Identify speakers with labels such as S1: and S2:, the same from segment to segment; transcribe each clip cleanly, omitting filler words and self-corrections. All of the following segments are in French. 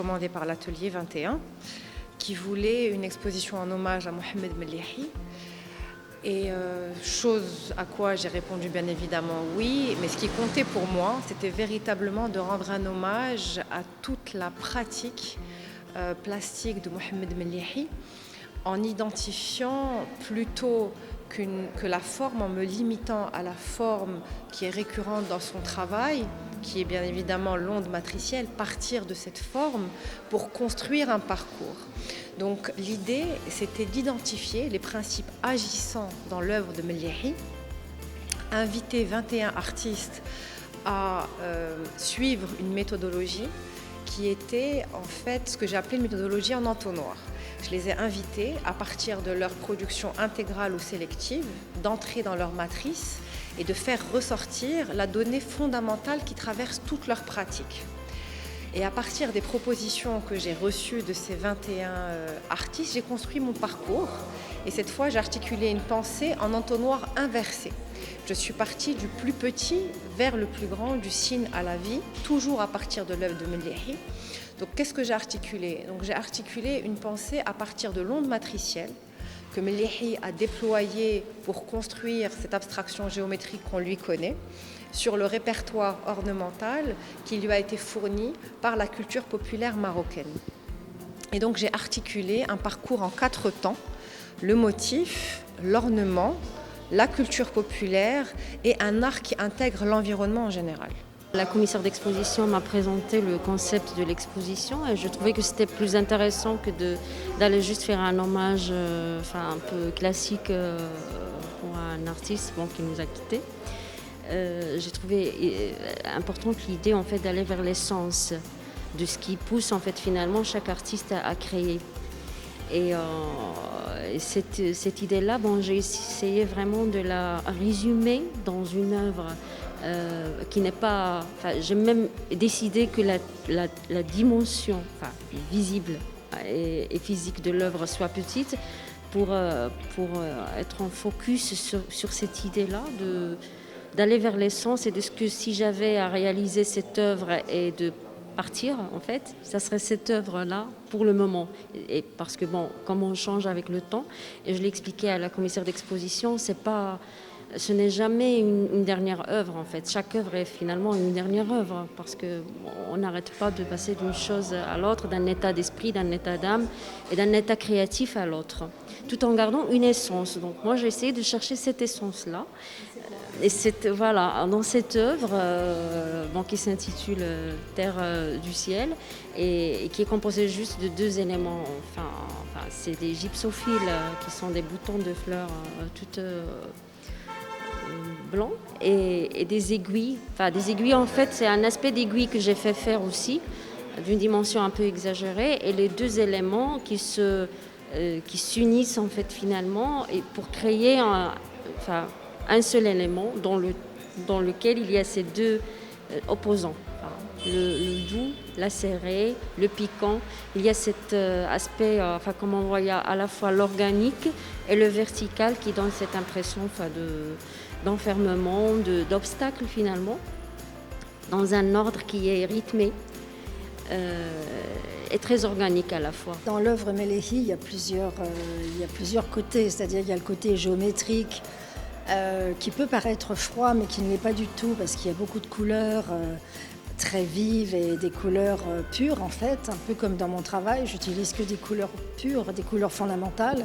S1: commandé par l'atelier 21 qui voulait une exposition en hommage à Mohamed Mellihi. Et chose à quoi j'ai répondu bien évidemment oui, mais ce qui comptait pour moi, c'était véritablement de rendre un hommage à toute la pratique plastique de Mohamed Mellihi en identifiant plutôt que la forme, en me limitant à la forme qui est récurrente dans son travail, qui est bien évidemment l'onde matricielle, partir de cette forme pour construire un parcours. Donc l'idée, c'était d'identifier les principes agissants dans l'œuvre de Mellihi, inviter 21 artistes à suivre une méthodologie qui était en fait ce que j'ai appelé une méthodologie en entonnoir. Je les ai invités, à partir de leur production intégrale ou sélective, d'entrer dans leur matrice et de faire ressortir la donnée fondamentale qui traverse toute leur pratique. Et à partir des propositions que j'ai reçues de ces 21 artistes, j'ai construit mon parcours. Et cette fois, j'ai articulé une pensée en entonnoir inversé. Je suis partie du plus petit vers le plus grand, du signe à la vie, toujours à partir de l'œuvre de Mellihi. Donc, qu'est-ce que j'ai articulé? Donc, j'ai articulé une pensée à partir de l'onde matricielle que Mellihi a déployée pour construire cette abstraction géométrique qu'on lui connaît, sur le répertoire ornemental qui lui a été fourni par la culture populaire marocaine. Et donc j'ai articulé un parcours en 4 temps, le motif, l'ornement, la culture populaire et un art qui intègre l'environnement en général.
S2: La commissaire d'exposition m'a présenté le concept de l'exposition et je trouvais que c'était plus intéressant que d'aller juste faire un hommage un peu classique pour un artiste qui nous a quittés. J'ai trouvé importante l'idée en fait d'aller vers l'essence de ce qui pousse en fait finalement chaque artiste à créer. Et cette idée-là, j'ai essayé vraiment de la résumer dans une œuvre qui n'est pas. J'ai même décidé que la dimension visible et physique de l'œuvre soit petite pour être en focus sur cette idée-là d'aller vers l'essence et de ce que si j'avais à réaliser cette œuvre et de partir, en fait, ça serait cette œuvre-là pour le moment. Et parce que, comme on change avec le temps, et je l'ai expliqué à la commissaire d'exposition, ce n'est jamais une dernière œuvre, en fait. Chaque œuvre est finalement une dernière œuvre, parce qu'on n'arrête pas de passer d'une chose à l'autre, d'un état d'esprit, d'un état d'âme et d'un état créatif à l'autre, tout en gardant une essence. Donc moi, j'ai essayé de chercher cette essence-là. Et dans cette œuvre qui s'intitule Terre du ciel et qui est composée juste de 2 éléments. C'est des gypsophiles qui sont des boutons de fleurs toutes blancs et des aiguilles. Des aiguilles, en fait, c'est un aspect d'aiguille que j'ai fait faire aussi, d'une dimension un peu exagérée. Et les 2 éléments qui s'unissent en fait finalement et pour créer un seul élément dans lequel il y a ces 2 opposants. Le doux, l'acéré, le piquant. Il y a cet aspect, comme on voit, il y a à la fois l'organique et le vertical qui donne cette impression d'enfermement, d'obstacle finalement, dans un ordre qui est rythmé et très organique à la fois.
S3: Dans l'œuvre Mellihi, il y a plusieurs côtés, c'est-à-dire il y a le côté géométrique, qui peut paraître froid mais qui ne l'est pas du tout parce qu'il y a beaucoup de couleurs très vives et des couleurs pures en fait, un peu comme dans mon travail, j'utilise que des couleurs pures, des couleurs fondamentales.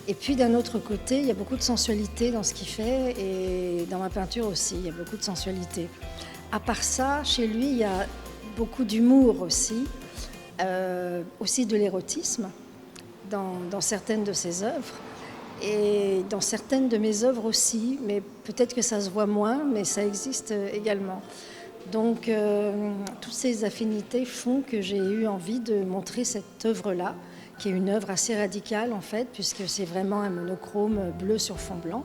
S3: Et puis d'un autre côté, il y a beaucoup de sensualité dans ce qu'il fait et dans ma peinture aussi, il y a beaucoup de sensualité. À part ça, chez lui, il y a beaucoup d'humour aussi de l'érotisme dans certaines de ses œuvres. Et dans certaines de mes œuvres aussi, mais peut-être que ça se voit moins, mais ça existe également. Donc, toutes ces affinités font que j'ai eu envie de montrer cette œuvre-là, qui est une œuvre assez radicale en fait, puisque c'est vraiment un monochrome bleu sur fond blanc.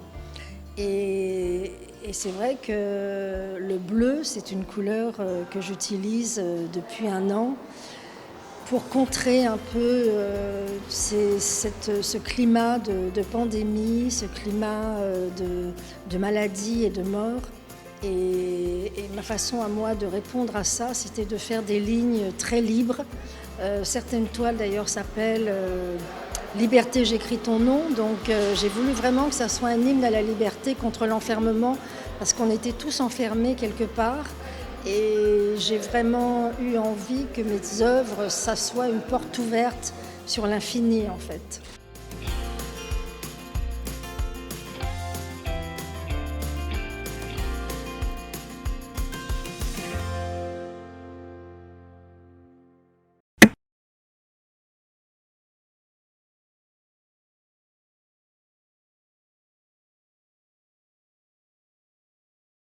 S3: Et c'est vrai que le bleu, c'est une couleur que j'utilise depuis 1 an, pour contrer un peu ce climat de pandémie, ce climat de maladie et de mort. Et ma façon à moi de répondre à ça, c'était de faire des lignes très libres, Certaines toiles d'ailleurs s'appellent Liberté, j'écris ton nom. Donc j'ai voulu vraiment que ça soit un hymne à la liberté contre l'enfermement, parce qu'on était tous enfermés quelque part. Et j'ai vraiment eu envie que mes œuvres, ça soit une porte ouverte sur l'infini en fait.